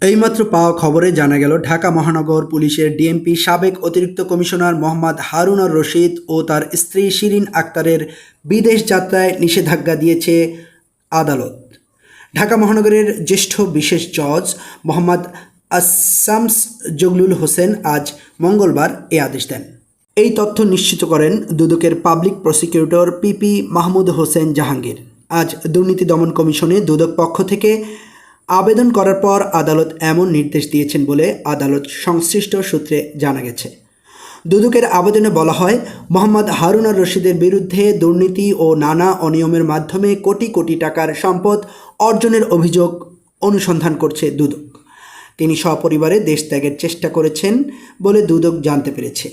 এইমাত্র পাওয়া খবরে জানা গেল ঢাকা মহানগর পুলিশের ডিএমপি সাবেক অতিরিক্ত কমিশনার মোহাম্মদ হারুন আর রশিদ ও তার স্ত্রী শিরিন আক্তারের বিদেশ যাত্রায় নিষেধাজ্ঞা দিয়েছে আদালত। ঢাকা মহানগরের জ্যেষ্ঠ বিশেষ জজ মোহাম্মদ আসামস জগলুল হোসেন আজ মঙ্গলবার এ আদেশ দেন। এই তথ্য নিশ্চিত করেন দুদকের public prosecutor PP Mahmud Hossain Jahangir. আজ দুর্নীতি দমন কমিশনে দুদক পক্ষ থেকে আবেদন করার পর আদালত এমন নির্দেশ দিয়েছেন বলে আদালত সংশ্লিষ্ট সূত্রে জানা গেছে। দুদকের আবেদনে বলা হয়, মোহাম্মদ হারুন আর রশিদের বিরুদ্ধে দুর্নীতি ও নানা অনিয়মের মাধ্যমে কোটি কোটি টাকার সম্পদ অর্জনের অভিযোগ অনুসন্ধান করছে দুদক। তিনি সপরিবারে দেশ ত্যাগের চেষ্টা করেছেন বলে দুদক জানতে পেরেছে।